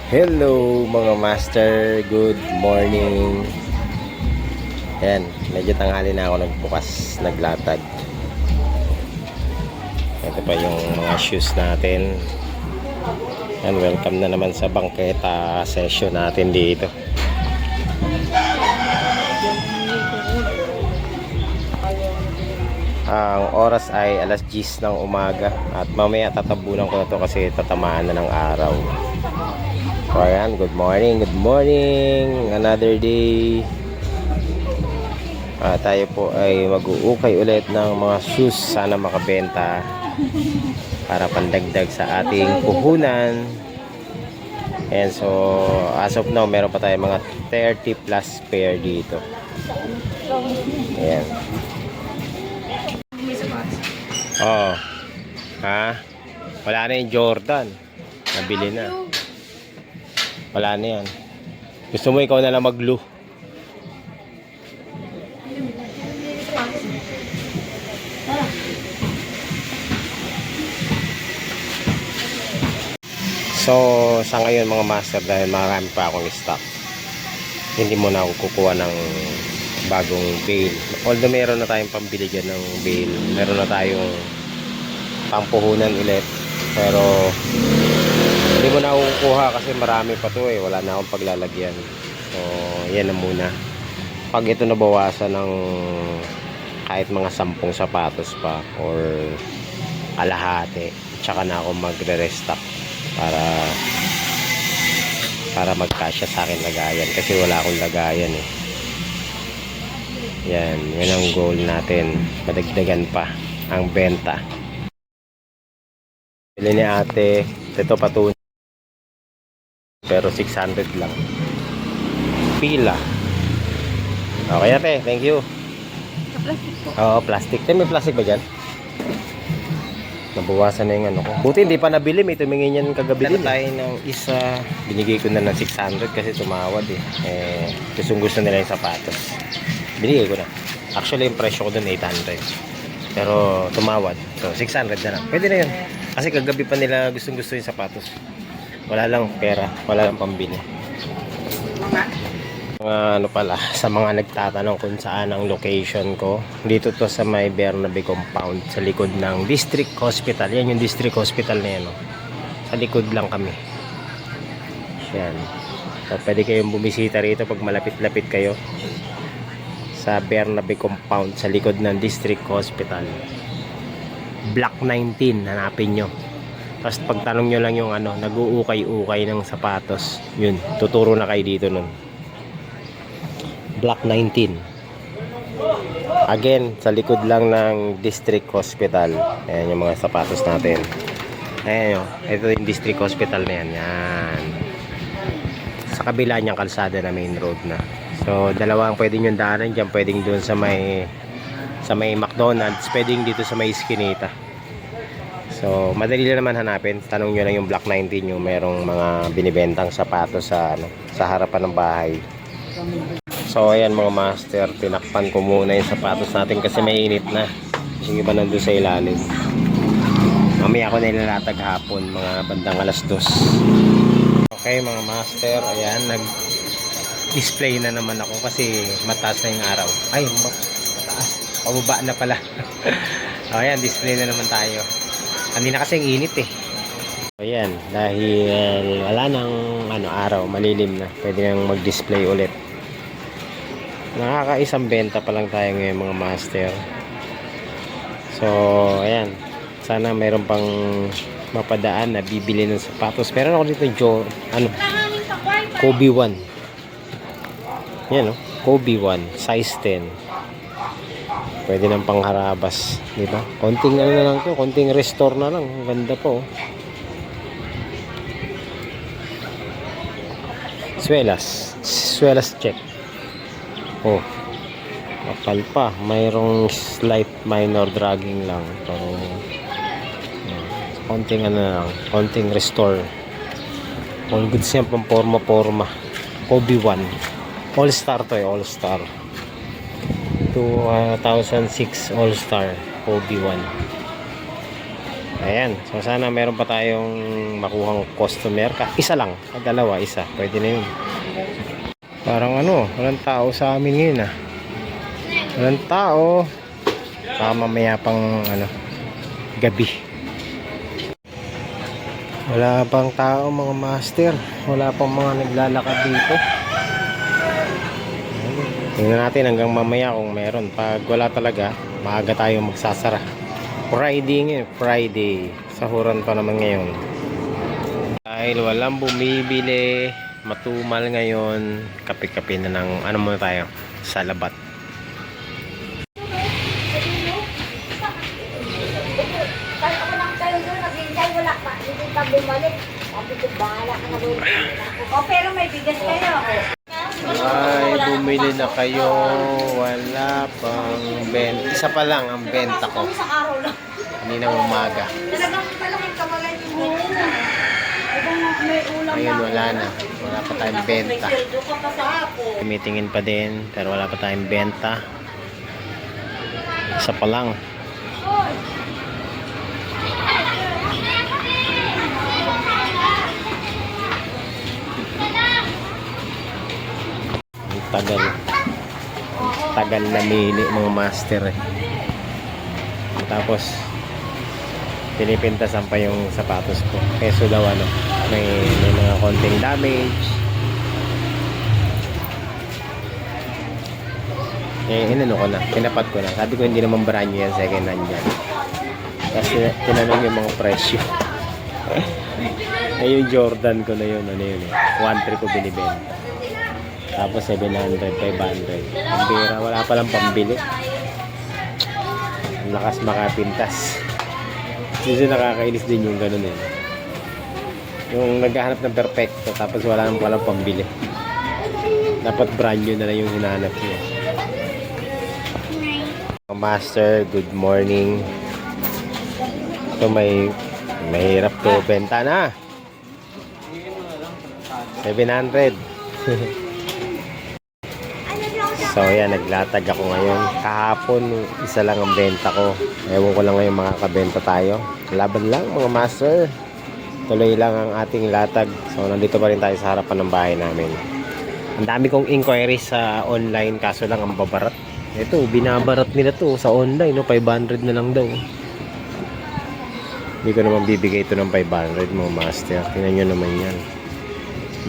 Hello mga master, good morning. Ayan, medyo tanghali na ako nagbukas, naglatag. Ito pa yung mga shoes natin. And welcome na naman sa bangketa session natin dito. Ang oras ay alas 10 ng umaga. At mamaya tatabunan ko na to kasi tatamaan na ng araw. So ayan, good morning, another day. Tayo po ay mag-uukay ulit ng mga shoes. Sana makabenta para pandagdag sa ating puhunan. And so as of now meron pa tayo mga 30 plus pair dito. Ayan. Oh. Ha? Wala na yung Jordan. Nabili na. Wala na yan. Gusto mo ikaw na lang mag-glue? So, sa ngayon mga master, dahil marami pa akong stock, hindi mo na ako kukuha ng bagong bale. Although meron na tayong pambili dyan ng bale, meron na tayong pampuhunan ulit, pero hindi mo na ako kukuha kasi marami pa to eh. Wala na akong paglalagyan. So, yan na muna. Pag ito nabawasan ng kahit mga 10 sapatos pa or kalahati, tsaka na ako magre-restock para magkasya sa akin lagayan kasi wala akong lagayan eh. Yan ang goal natin, madagdagan pa ang benta. Bili ni ate ito patunay pero 600 lang pila. Okay ate, thank you. Oo, plastic. May plastic ba dyan? Nabawasan na yung ano ko. Buti hindi pa nabili. May tumingin yan kagabi din. Tayo ng isa. Binigay ko na ng 600 kasi tumawad eh. Gustong gusto nila yung sapatos. Binigay ko na. Actually yung presyo ko dun 800. Pero tumawad. So 600 na lang. Pwede na yun. Kasi kagabi pa nila gustong gusto yung sapatos. Wala lang pera. Wala lang pambili. Ano pala, sa mga nagtatanong kung saan ang location ko, dito to sa may Bernabe compound sa likod ng District Hospital. Yan yung District Hospital na yan, no? Sa likod lang kami yan. So pwede kayong bumisita rito pag malapit-lapit kayo sa Bernabe compound sa likod ng District Hospital. Block 19 hanapin nyo. Tapos pagtanong nyo lang yung ano, nag-uukay-ukay ng sapatos, yun, tuturo na kayo dito nun. Block 19. Again, sa likod lang ng District Hospital. Ayan yung mga sapatos natin. Ayan yun. Ito yung District Hospital na yan. Yan. Sa kabila niyang kalsada na main road na. So, dalawang pwedeng yung daanan dyan. Pwedeng doon sa may McDonald's. Pwedeng dito sa may Eskinita. So, madali lang naman hanapin. Tanong nyo lang yung Block 19 yung merong mga binibentang sapatos sa harapan ng bahay. So ayan mga master, tinakpan ko muna yung sapatos natin kasi mainit na. Yung iba nandun sa ilalim. Mamaya ako nilalatag hapon, mga bandang alas 2. Okay mga master, ayan, nag-display na naman ako kasi mataas na yung araw. Ay, mataas, pababa na pala. Ayan, display na naman tayo. Kanina kasi ang init eh. Ayan, dahil wala nang araw, malilim na, pwede nang mag-display ulit. Nakakaisang benta pa lang tayo ngayon mga master. So ayan, sana mayroon pang mapadaan na bibili ng sapatos. Pero ako dito Kobe 1. Yan Kobe 1 size 10. Pwede nang pangharabas, di ba? Konting na lang to, konting restore na lang. Ang ganda po. Swelas check. Oh, kapal pa. Mayroong slight minor dragging lang. So, konting lang, konting restore. All goods yan, pang forma. Kobe 1. All star to all star. 2006 all star Kobe 1. Ayan. So, sana meron pa tayong makuhang customer. Isa lang. Dalawa, isa. Pwede na yun. Parang ano, walang tao sa amin ngayon ah. Walang tao. Baka mamaya pang ano, gabi. Wala pang tao mga master. Wala pang mga naglalakad dito. Tingnan natin hanggang mamaya kung meron. Pag wala talaga, maaga tayo magsasara. Friday ngayon, Friday. Sahuran pa naman ngayon. Dahil walang bumibili, matumal ngayon, kape-kape na ng ano muna tayo, salabat. O, pero may bigas kayo. Ay, bumili na kayo. Wala pang benta. Isa pa lang ang benta ko. Sa araw lang. Kaninang umaga. Talagang malaking kawalan yung muna. May ulam Ngayon wala na. Wala pa tayong benta. May sildo ka pa sa hapon. Tumitingin pa din, pero wala pa tayong benta. Isa pa lang. Ang tagal. Tagal na mili mga master eh. Tapos pinipintasan pa yung sapatos ko. Keso daw ano, may mga konting damage. Inano ko na, pinapat ko na. Sabi ko hindi naman brand new yan, second hand yan. Kasi tinanong yung mga presyo. Yung Jordan ko na yun, ano yun eh. 1.3 ko binibenta. Tapos 700, 500. Ang bira, wala palang pambili. Ang lakas makapintas. Kasi nakakainis din yung ganun eh. Yung naghahanap ng perfecto, tapos wala nang palang pambili. Dapat brand new na lang yung hinahanap niya. Master, good morning. Ito mahirap to benta na. 700. So yan, naglatag ako ngayon. Kahapon, isa lang ang benta ko. Ewan ko lang ngayon makakabenta tayo. Laban lang mga master. Tuloy lang ang ating latag. So nandito pa rin tayo sa harapan ng bahay namin. Ang dami kong inquiries sa online, kaso lang ang babarat. Ito, binabarat nila to sa online, no? 500 na lang daw. Hindi ko naman bibigay ito ng 500 mga master. Tingnan nyo naman yan.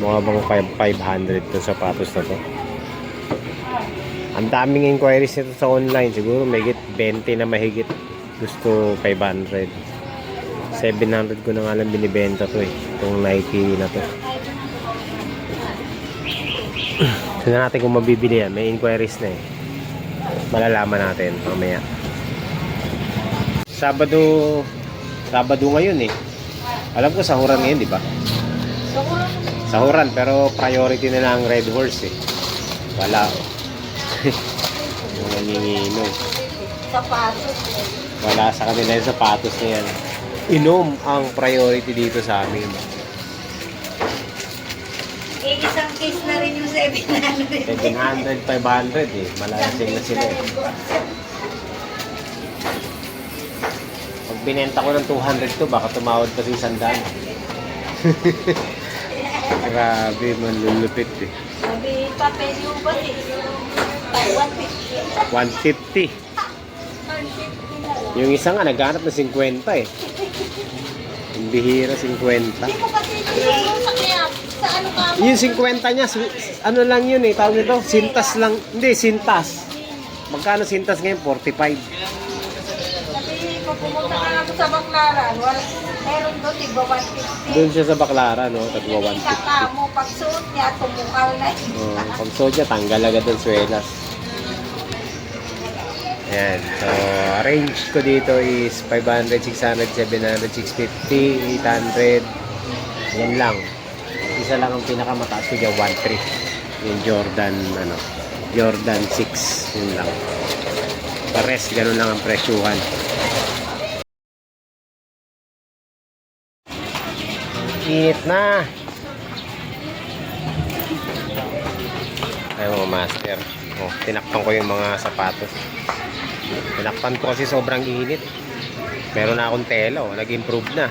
Mukha bang 500 to sapatos na to. Ang daming inquiries nito sa online. Siguro may 20 na mahigit. Gusto 500. 700 ko na nga lang binibenta to eh. Itong Nike na to. Tingnan natin kung mabibili yan. May inquiries na eh. Malalaman natin mamaya. Sabado ngayon eh. Alam ko sahuran ngayon, di ba? Sahuran, pero priority na lang ang Red Horse eh. Wala. Yung nangingino. Sapatos. Wala sa kanila yung sapatos na yan. Inom ang priority dito sa amin. Isang case na rin yung 700. 700, 500 eh. Malasing na sila eh. Pag binenta ko ng 200 to, baka tumawad pa sa 100. Grabe, manlulupit eh. Sabi, papel yung ba eh? 150. 150. Yung isa nga, naghanap na 50 eh. Yung bihira, 50. Hindi mo kasi yung sa kaya, sa ano ka mo? Yung 50 niya, ano lang yun eh, tawag nito, sintas lang. Hindi, sintas. Magkano sintas ngayon? 45. Sabi, kung pumunta ka lang sa Baclaran, meron doon, iba 150. Doon siya sa Baclaran, no? Tagwa Hindi ka 150. mo, pag suot niya, tumukal na yun. Pag sodya, tanggal agad ang swelas. Ayan. So, range ko dito is 500, 600, 700, 650, 800. Yan lang. Isa lang ang pinakamataas ko dyan, 1.3. Yung Jordan, Jordan 6. Yun lang. Pares, ganun lang ang presyuhan. Init na. Ay mga master. Tinakpan ko yung mga sapatos. Tinakpan ko kasi sobrang init. Meron na akong tela, oh. Nag-improve na.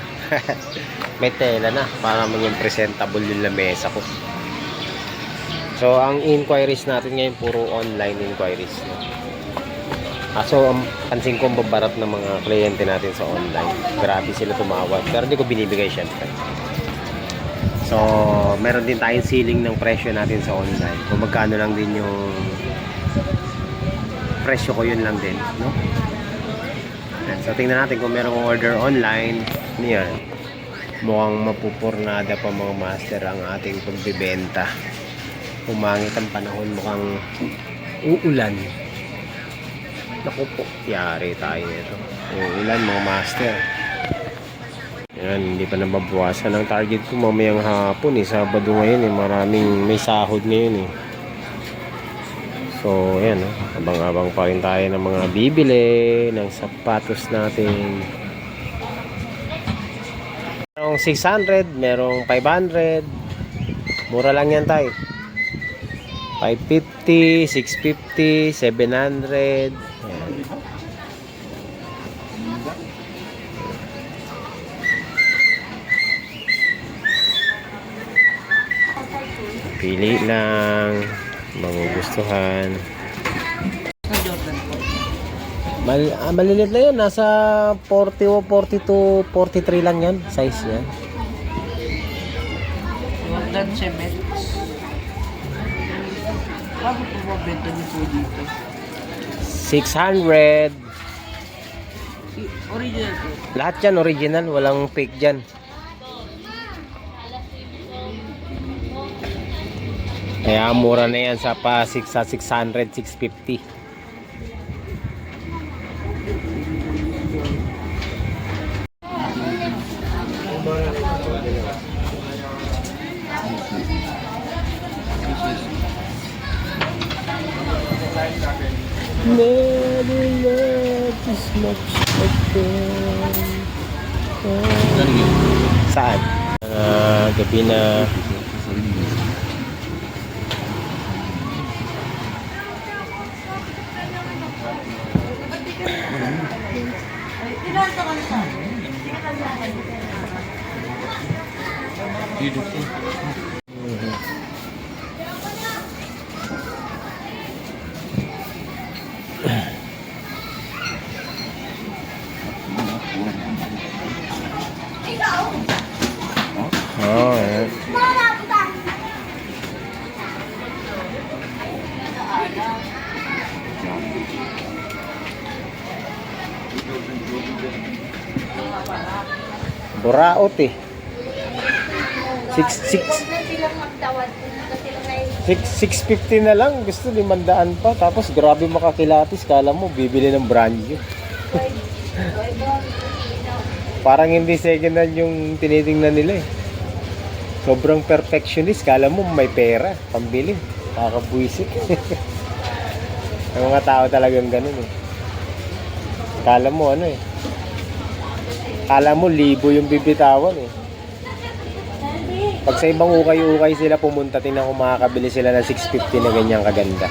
May tela na para maging presentable yung lamesa ko. So, ang inquiries natin ngayon puro online inquiries. No? So, ang pansin ko ang babarat ng mga kliyente natin sa online. Grabe sila tumawad. Pero hindi ko binibigay syempre. So, meron din tayong ceiling ng presyo natin sa online. Kung magkano lang din yung presyo ko, yun lang din. No? So, tingnan natin kung meron kong order online. Yan. Mukhang mapupurnada pa mga master ang ating pagbibenta. Umangit ang panahon, mukhang uulan. Naku po, yari tayo nito. Uulan mga master. Yan, hindi pa nababawasan ang target ko mamayang hapon eh. Sabado ngayon eh, maraming may sahod ngayon eh. So, yan oh. Abang-abang pa rin tayo ng mga bibili, ng sapatos natin. Merong 600, merong 500. Mura lang yan tayo. 550, 650, 700. Ayan. Pili lang, magugustuhan. Malilit na yun, nasa 40 o 42, 43 lang yan, size yan. Jordan Cements. Bakit po mabenta niyo po dito? 600. Original po. Lahat yan original, walang fake dyan. Kaya mura na yan sa 600, 650. Never loved as much again. Saan? Gabi na. Oh, yeah. Buraot eh. 650 na lang. Gusto 500 pa. Tapos grabe makakilatis. Kala mo bibili ng brand new. Parang hindi second hand yung tinitingnan nila eh. Sobrang perfectionist. Kala mo may pera. Pambili. Kakabuisit. Ang mga tao talagang ganun eh. Kala mo ano eh. Kala mo libo yung bibitawan eh. Pag sa ibang ukay-ukay sila pumunta, tingnan kung makakabili sila ng 650 na ganyang kaganda.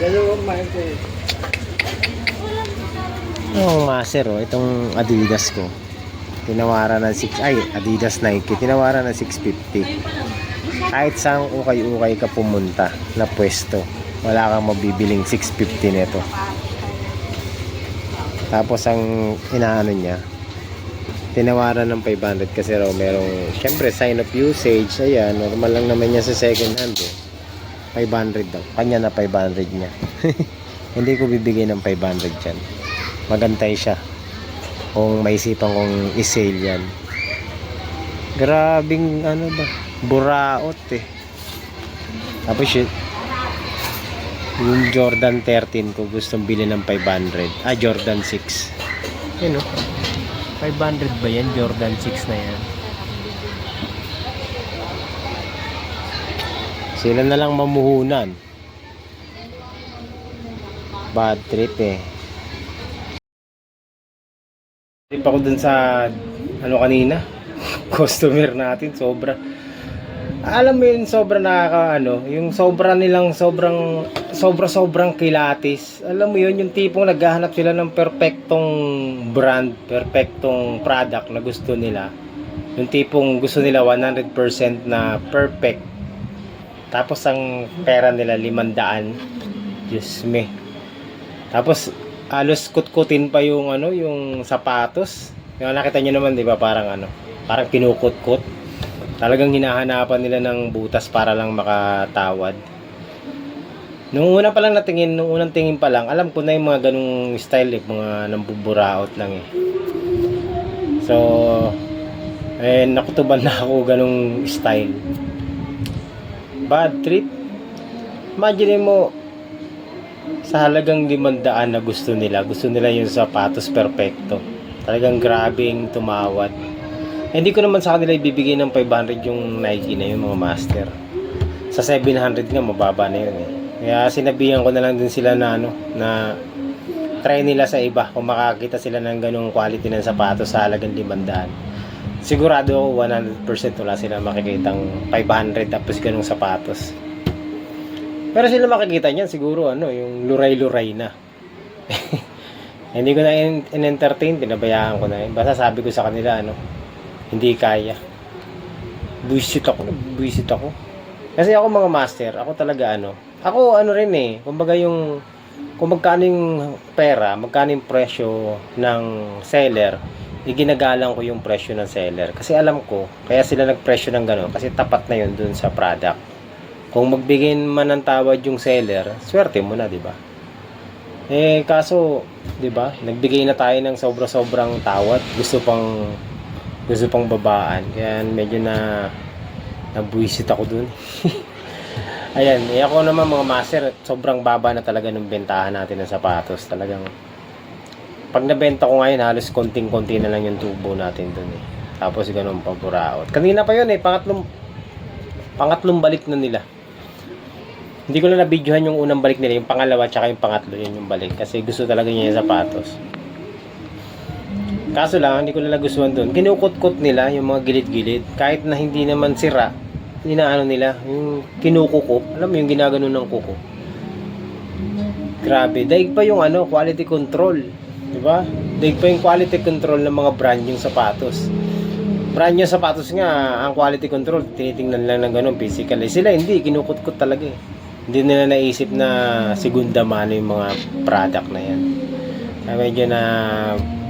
Oh, master oh, itong Adidas ko. Tinawaran ng Adidas Nike. Tinawaran ng 650. Kahit saan ukay-ukay ka pumunta na pwesto, wala kang mabibiling 650 nito. Tapos ang inaano niya, tinawaran ng 500 kasi raw merong, syempre sign of usage, ayan, normal lang naman niya sa second hand eh. 500 daw, kanya na 500 niya. Hindi ko bibigay ng 500 dyan, magantay siya kung maisipan kong i-sale yan. Grabing ano ba, buraot eh. Tapos yung Jordan 13 ko gustong bilhin ng 500, Jordan 6 yun o. 500 ba yan? Jordan 6 na yan. Sila na lang mamuhunan. Bad trip eh. Trip ako dun sa ano kanina. Customer natin sobra. Alam mo yun, sobra nakakaano, yung sobra nilang sobrang kilatis. Alam mo yun, yung tipong naghahanap sila ng perfectong brand, perfectong product na gusto nila. Yung tipong gusto nila 100% na perfect. Tapos ang pera nila 500. Diyos me. Tapos halos kutkutin pa yung ano, yung sapatos. Yung nakita niyo naman, 'di ba? Parang kinukut-kut. Talagang hinahanapan nila ng butas para lang makatawad. Nung una pa lang natingin, nung unang tingin pa lang, alam ko na yung mga ganung style, mga nambuburaot lang eh. So, nakutuban na ako ganung style. Bad trip. Imagine mo, sa halagang 500 na gusto nila yung sapatos perfecto. Talagang grabing tumawad. Hindi ko naman sa kanila ibibigay ng 500 yung Nike na yun, mga master. Sa 700 nga, mababa na yun eh. Kaya sinabihan ko na lang din sila na na try nila sa iba kung makakita sila ng ganung quality ng sapatos sa halagang 500. Sigurado ako 100% wala sila makikitang 500 tapos ganung sapatos. Pero sila makikita niyan siguro yung luray-luray na. Hindi ko na in-entertain, pinabayaan ko na yun. Basta sabi ko sa kanila hindi kaya. Buisit ako. Kasi ako mga master, ako talaga ako rin eh, kumbaga kung magkano yung pera, magkano yung presyo ng seller, iginagalang ko yung presyo ng seller. Kasi alam ko, kaya sila nagpresyo ng gano'n, kasi tapat na yun dun sa product. Kung magbigay man ng tawad yung seller, swerte mo na, di ba? Kaso, di ba, nagbigay na tayo ng sobra-sobrang tawad, gusto pang babaan, kaya medyo nabuisit ako dun. Ayan, ako naman mga master, sobrang baba na talaga ng bentahan natin ng sapatos. Talagang pag nabenta ko ngayon, halos konting-konti na lang yung tubo natin dun eh. Tapos ganun pa buraot. Kanina pa yun eh, pangatlong balik na nila. Hindi ko na nabidyohan yung unang balik nila, yung pangalawa tsaka yung pangatlo, yun yung balik. Kasi gusto talaga niya yung sapatos. Kaso lang, hindi ko na nagustuhan dun. Kinukot-kot nila yung mga gilid-gilid. Kahit na hindi naman sira, nila, yung kinukuko. Alam mo yung ginagano ng kuko. Grabe, daig pa yung quality control. Diba? Daig pa yung quality control ng mga brand yung sapatos. Brand yung sapatos nga, ang quality control, tinitingnan lang ng ganun, physical. Sila hindi, kinukot-kot talaga eh. Hindi nila naisip na segunda mano yung mga product na yan. Kaya medyo na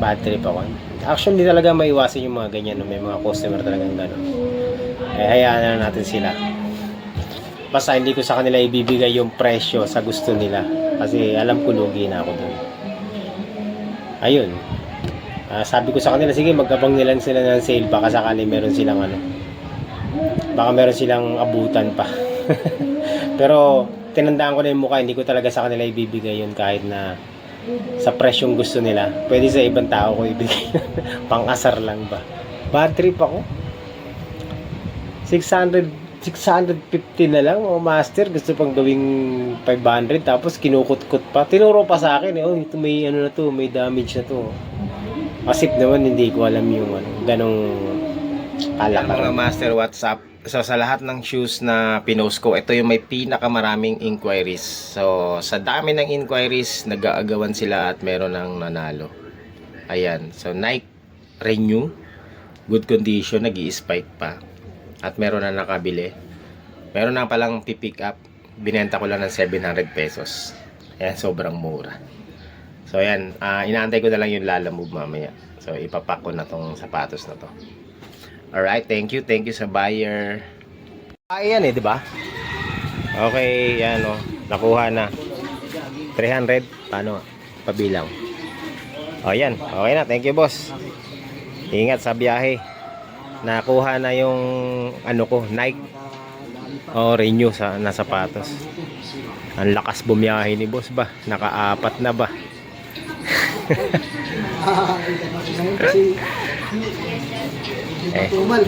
bad trip ako. Actually, talaga maiwasan yung mga ganyan. May mga customer talagang gano'n. Hayaan na natin sila. Basta hindi ko sa kanila ibibigay yung presyo sa gusto nila. Kasi alam ko lugi na ako doon. Ayun. Sabi ko sa kanila, sige magkabang nilan sila ng sale. Baka sakali meron silang baka meron silang abutan pa. Pero tinandaan ko na yung mukha. Hindi ko talaga sa kanila ibibigay yun kahit na sa presyong gusto nila. Pwede sa ibang tao ko ibigay. Pang-asar lang ba? Bad trip ako. 650 na lang o master, gusto pang gawing 500 tapos kinukut-kut pa. Tinuro pa sa akin ito may na to, may damage na to. Asip naman hindi ko alam yung ganong alakaran. Mga master, what's up? So sa lahat ng shoes na pinost ko, ito yung may pinakamaraming inquiries. So sa dami ng inquiries, nag-aagawan sila at meron ng nanalo. Ayan, so Nike Renew, good condition, nag-i-spike pa. At meron na nakabili. Meron na palang pipick up. Binenta ko lang ng 700 pesos. Ayan, sobrang mura. So ayan, inaantay ko na lang yung Lalamove mamaya. So ipapak ko na tong sapatos na to. Alright, thank you sa buyer. Ayan di ba? Okay, yan nakuha na. 300, paano? Pabilang. Yan, okay na, thank you boss. Ingat sa biyahe. Nakuha na yung ko, Nike Renew na sapatos. Ang lakas bumiyahe ni boss ba? Naka-4 na ba?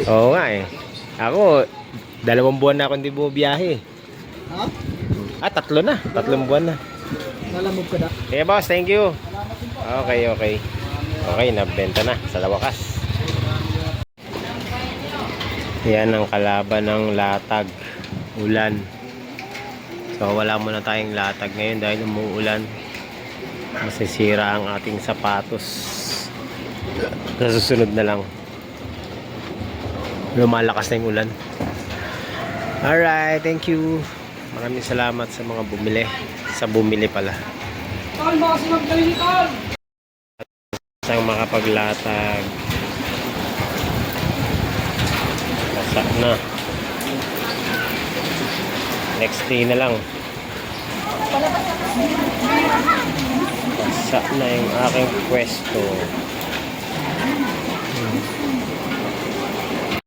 Oo nga eh. Ako 2 buwan na ako hindi bumiyahe. Ha? 3 na. 3 buwan na. Lalamove ka na. Okay boss, thank you. Okay. Okay, nabenta na sa wakas. Yan ang kalaban ng latag, ulan. So wala muna tayong latag ngayon dahil umuulan. Masisira ang ating sapatos. Sa susunod na lang. Lumalakas na yung ulan. Alright, thank you. Maraming salamat sa mga bumili. Sa bumili pala. Tol, baka sinagdali ni Tol. Isang makapaglatag. Basa na. Next day na lang. Basa na yung aking pwesto.